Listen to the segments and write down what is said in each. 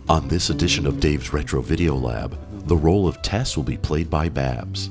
On this edition of Dave's Retro Video Lab, the role of Tess will be played by Babs.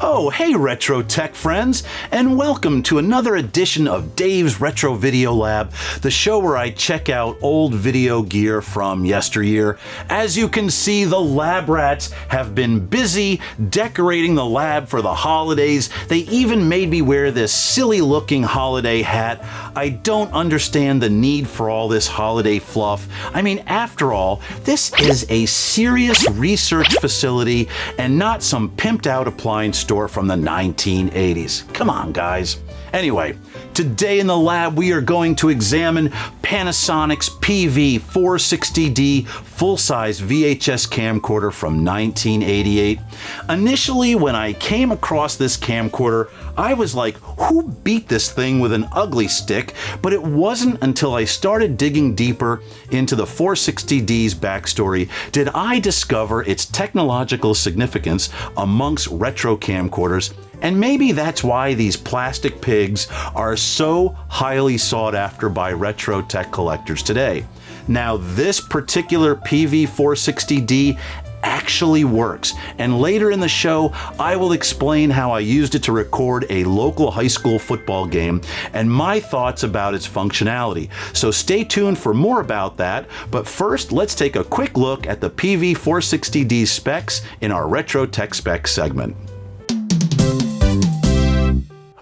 Oh, hey Retro Tech friends, and welcome to another edition of Dave's Retro Video Lab, the show where I check out old video gear from yesteryear. As you can see, the lab rats have been busy decorating the lab for the holidays. They even made me wear this silly looking holiday hat. I don't understand the need for all this holiday fluff. I mean, after all, this is a serious research facility and not some pimped out appliance store from the 1980s. Come on, guys. Anyway, today in the lab we are going to examine Panasonic's PV-460D full-size VHS camcorder from 1988. Initially, when I came across this camcorder, I was like, who beat this thing with an ugly stick? But it wasn't until I started digging deeper into the 460D's backstory did I discover its technological significance amongst retro camcorders. And maybe that's why these plastic pigs are so highly sought after by retro tech collectors today. Now, this particular PV-460D actually works, and later in the show I will explain how I used it to record a local high school football game and my thoughts about its functionality. So stay tuned for more about that, but first let's take a quick look at the PV-460D specs in our Retro Tech Specs segment.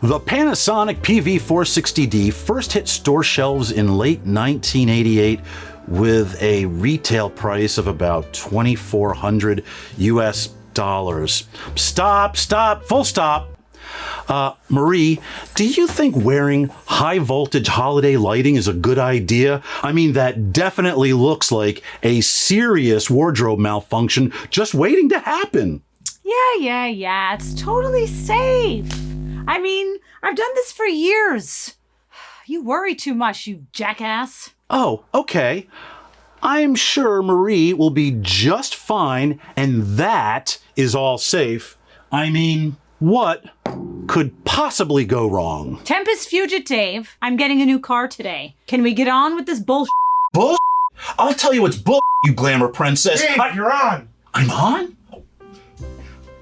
The Panasonic PV-460D first hit store shelves in late 1988 with a retail price of about $2,400 US. Stop, full stop. Marie, do you think wearing high voltage holiday lighting is a good idea? I mean, that definitely looks like a serious wardrobe malfunction just waiting to happen. Yeah, it's totally safe. I mean, I've done this for years. You worry too much, you jackass. Oh, okay. I'm sure Marie will be just fine, and that is all safe. I mean, what could possibly go wrong? Tempest Fugit Dave, I'm getting a new car today. Can we get on with this bullshit? Bull? I'll tell you what's bull, you glamour princess. Dave, you're on. I'm on?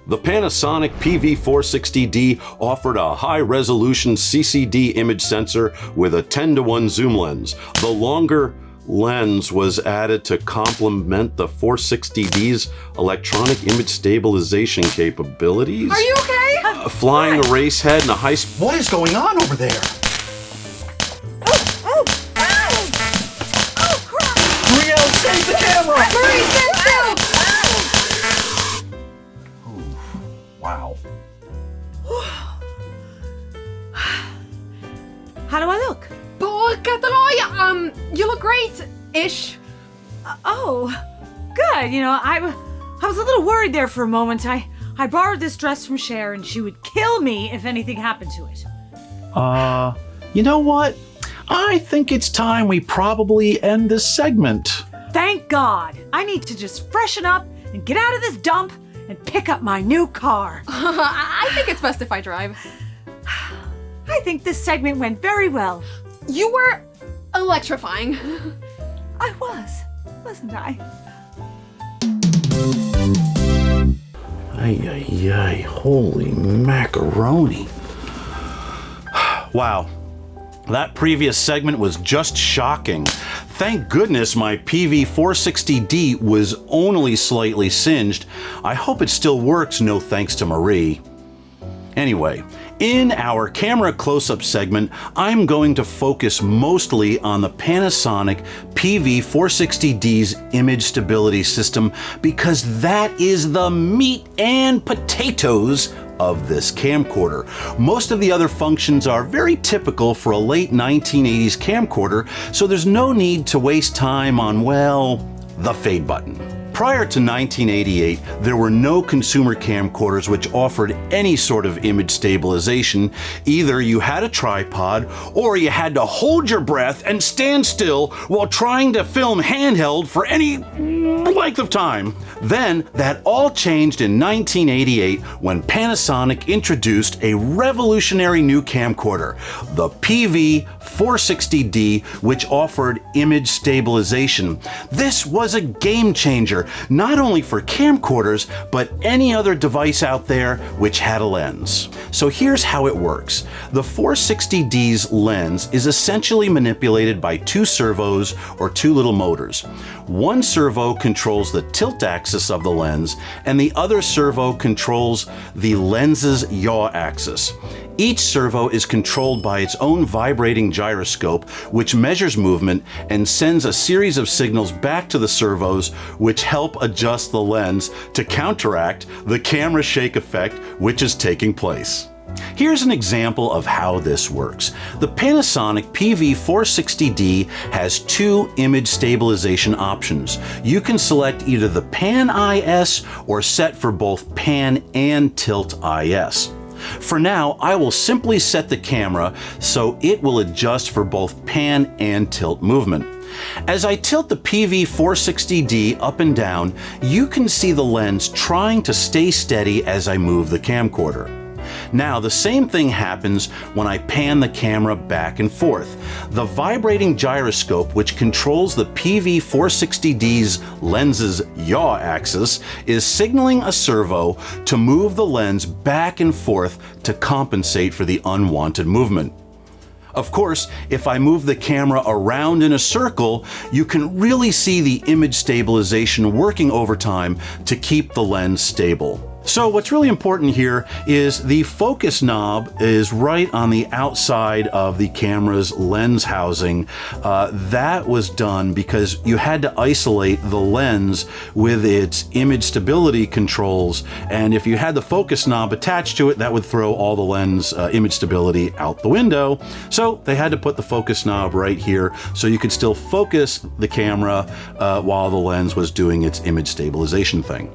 The Panasonic PV-460D offered a high-resolution CCD image sensor with a 10:1 zoom lens. The longer lens was added to complement the 460D's electronic image stabilization capabilities. Are you okay? A flying erase head and a high... What is going on over there? Oh, crap! Rio, save the camera! Hurry, stand still! Wow. How do I look? You look great-ish. Oh, good. You know, I was a little worried there for a moment. I borrowed this dress from Cher and she would kill me if anything happened to it. You know what? I think it's time we probably end this segment. Thank God. I need to just freshen up and get out of this dump and pick up my new car. I think it's best if I drive. I think this segment went very well. You were electrifying. I was, wasn't I? Ay, holy macaroni. Wow, that previous segment was just shocking. Thank goodness my PV-460D was only slightly singed. I hope it still works, no thanks to Marie. Anyway, in our camera close-up segment, I'm going to focus mostly on the Panasonic PV-460D's image stability system because that is the meat and potatoes of this camcorder. Most of the other functions are very typical for a late 1980s camcorder, so there's no need to waste time on, well, the fade button. Prior to 1988, there were no consumer camcorders which offered any sort of image stabilization. Either you had a tripod or you had to hold your breath and stand still while trying to film handheld for any length of time. Then that all changed in 1988 when Panasonic introduced a revolutionary new camcorder, the PV PV-460D, which offered image stabilization. This was a game changer, not only for camcorders, but any other device out there which had a lens. So here's how it works. The 460D's lens is essentially manipulated by two servos or two little motors. One servo controls the tilt axis of the lens, and the other servo controls the lens's yaw axis. Each servo is controlled by its own vibrating gyroscope, which measures movement and sends a series of signals back to the servos, which help adjust the lens to counteract the camera shake effect which is taking place. Here's an example of how this works. The Panasonic PV-460D has two image stabilization options. You can select either the Pan IS or set for both Pan and Tilt IS. For now, I will simply set the camera so it will adjust for both pan and tilt movement. As I tilt the PV-460D up and down, you can see the lens trying to stay steady as I move the camcorder. Now, the same thing happens when I pan the camera back and forth. The vibrating gyroscope, which controls the PV-460D's lens's yaw axis, is signaling a servo to move the lens back and forth to compensate for the unwanted movement. Of course, if I move the camera around in a circle, you can really see the image stabilization working overtime to keep the lens stable. So what's really important here is the focus knob is right on the outside of the camera's lens housing. That was done because you had to isolate the lens with its image stability controls, and if you had the focus knob attached to it, that would throw all the lens image stability out the window. So they had to put the focus knob right here so you could still focus the camera while the lens was doing its image stabilization thing.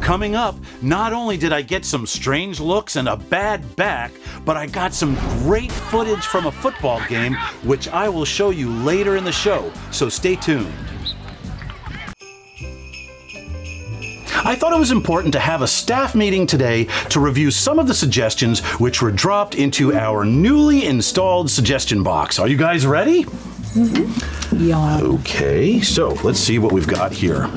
Coming up, not only did I get some strange looks and a bad back, but I got some great footage from a football game, which I will show you later in the show, so stay tuned. I thought it was important to have a staff meeting today to review some of the suggestions which were dropped into our newly installed suggestion box. Are you guys ready? Mm-hmm. Yeah. Okay, so let's see what we've got here.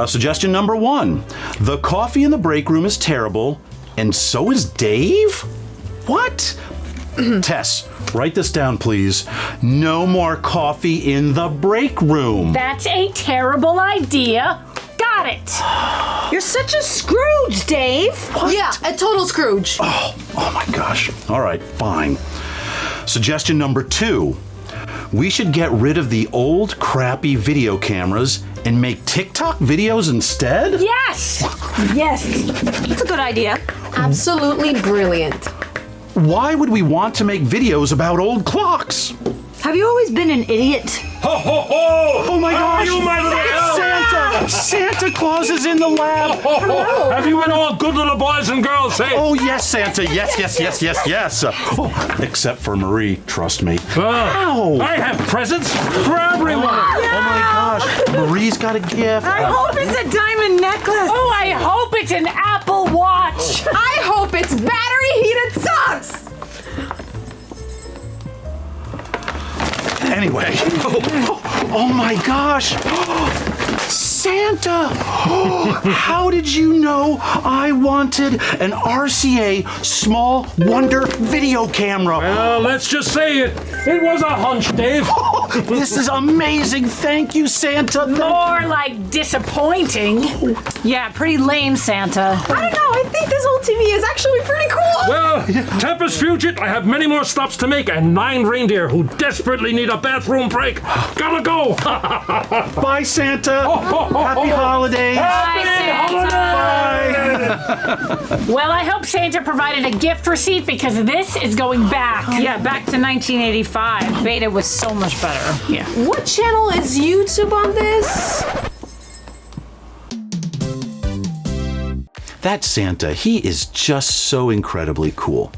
Suggestion number 1. The coffee in the break room is terrible, and so is Dave? What? Tess, write this down, please. No more coffee in the break room. That's a terrible idea. Got it. You're such a Scrooge, Dave. What? Yeah, a total Scrooge. Oh my gosh. All right, fine. Suggestion number 2. We should get rid of the old, crappy video cameras and make TikTok videos instead? Yes. Yes, that's a good idea. Absolutely brilliant. Why would we want to make videos about old clocks? Have you always been an idiot? Ho, ho, ho! Oh my How are gosh! you, my little elf? Santa! Santa Claus is in the lab! Ho, ho, ho. Have you been all good little boys and girls, say? Oh yes, Santa! Yes. Except for Marie, trust me. Ow! I have presents for everyone. Oh my gosh! Marie's got a gift. I hope it's a diamond necklace. Oh, I hope it's an Apple Watch. I hope it's battery heated socks. Anyway, oh my gosh! Santa! How did you know I wanted an RCA Small Wonder video camera? Well, let's just say it. It was a hunch, Dave. This is amazing! Thank you, Santa! More like disappointing. Yeah, pretty lame, Santa. I don't know, I think this old TV is actually pretty cool. Well, Tempest Fugit, I have many more stops to make and 9 reindeer who desperately need a bathroom break. Gotta go. Bye, Santa! Happy holidays! Bye! Well, I hope Santa provided a gift receipt because this is going back. Yeah, back to 1985. Beta was so much better. Yeah. What channel is YouTube on this? That Santa, he is just so incredibly cool.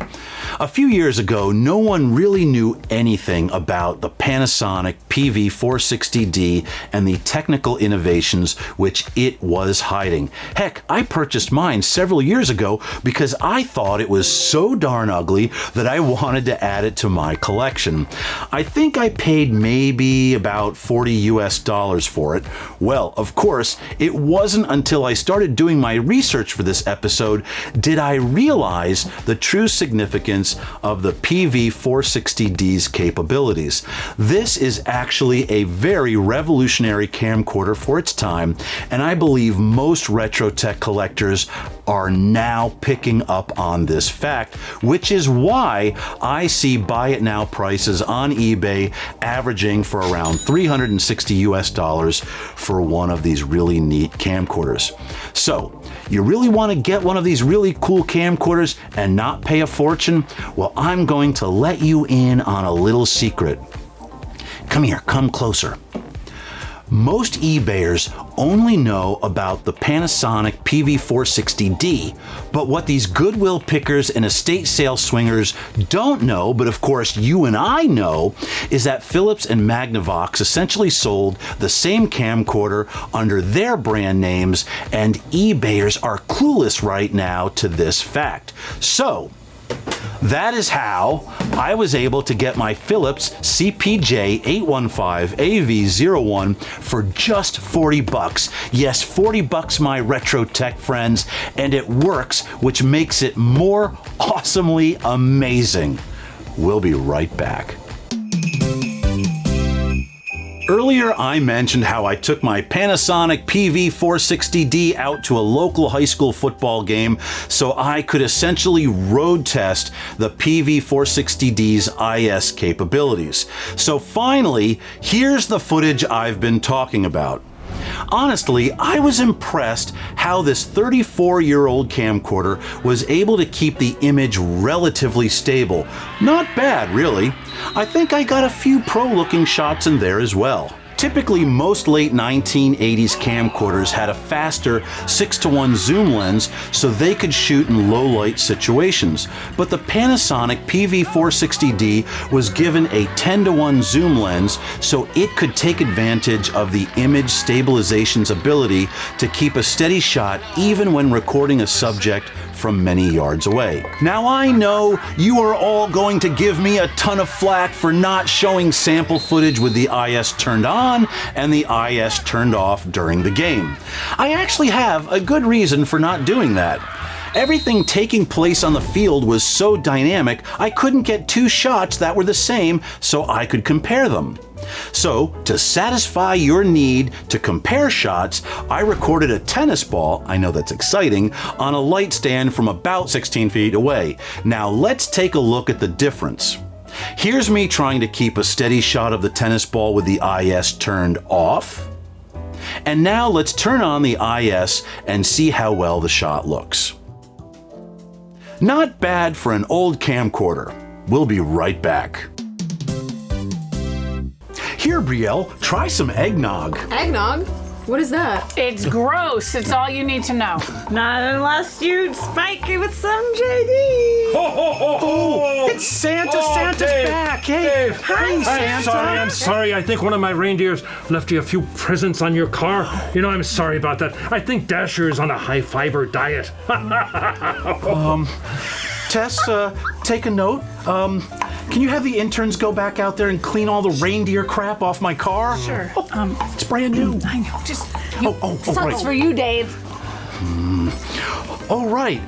A few years ago, no one really knew anything about the Panasonic PV-460D and the technical innovations which it was hiding. Heck, I purchased mine several years ago because I thought it was so darn ugly that I wanted to add it to my collection. I think I paid maybe about $40 for it. Well, of course, it wasn't until I started doing my research for this episode did I realize the true significance of the PV-460D's capabilities. This is actually a very revolutionary camcorder for its time, and I believe most retro tech collectors are now picking up on this fact, which is why I see buy it now prices on eBay averaging for around $360 for one of these really neat camcorders. So, you really want to get one of these really cool camcorders and not pay a fortune? Well, I'm going to let you in on a little secret. Come here, come closer. Most eBayers only know about the Panasonic PV-460D, but what these Goodwill pickers and estate sale swingers don't know, but of course you and I know, is that Philips and Magnavox essentially sold the same camcorder under their brand names, and eBayers are clueless right now to this fact. So, that is how I was able to get my Philips CPJ815AV01 for just $40. Yes, $40, my retro tech friends, and it works, which makes it more awesomely amazing. We'll be right back. Earlier, I mentioned how I took my Panasonic PV-460D out to a local high school football game so I could essentially road test the PV-460D's IS capabilities. So finally, here's the footage I've been talking about. Honestly, I was impressed how this 34-year-old camcorder was able to keep the image relatively stable. Not bad, really. I think I got a few pro-looking shots in there as well. Typically, most late 1980s camcorders had a faster 6:1 zoom lens so they could shoot in low-light situations, but the Panasonic PV-460D was given a 10:1 zoom lens so it could take advantage of the image stabilization's ability to keep a steady shot even when recording a subject from many yards away. Now I know you are all going to give me a ton of flack for not showing sample footage with the IS turned on and the IS turned off during the game. I actually have a good reason for not doing that. Everything taking place on the field was so dynamic, I couldn't get two shots that were the same so I could compare them. So, to satisfy your need to compare shots, I recorded a tennis ball, I know that's exciting, on a light stand from about 16 feet away. Now let's take a look at the difference. Here's me trying to keep a steady shot of the tennis ball with the IS turned off. And now let's turn on the IS and see how well the shot looks. Not bad for an old camcorder. We'll be right back. Here, Brielle, try some eggnog. Eggnog? What is that? It's gross. It's all you need to know. Not unless you spike it with some JD. Ho, ho, ho, ho. It's Santa. Oh, Santa's Dave, back. Hey, Dave. hi, Santa. I'm sorry. I think one of my reindeers left you a few presents on your car. You know, I'm sorry about that. I think Dasher is on a high-fiber diet. Tess, take a note. Can you have the interns go back out there and clean all the reindeer crap off my car? Sure. It's brand new. I know. Just Sucks right. For you, Dave. All right.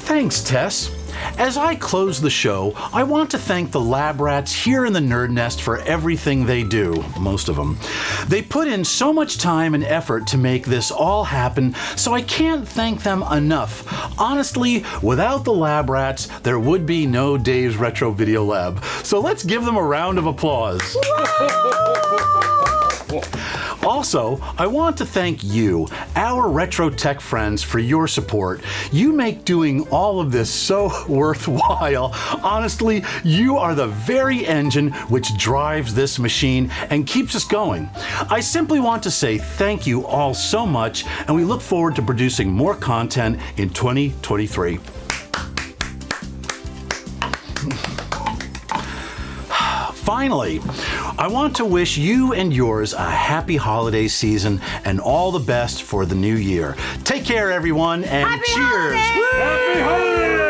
Thanks, Tess. As I close the show, I want to thank the lab rats here in the Nerd Nest for everything they do, most of them. They put in so much time and effort to make this all happen, so I can't thank them enough. Honestly, without the lab rats, there would be no Dave's Retro Video Lab. So let's give them a round of applause. Also, I want to thank you, our retro tech friends, for your support. You make doing all of this so worthwhile. Honestly, you are the very engine which drives this machine and keeps us going. I simply want to say thank you all so much, and we look forward to producing more content in 2023. finally, I want to wish you and yours a happy holiday season and all the best for the new year. Take care, everyone, and Happy cheers! holidays! Woo! Happy holidays!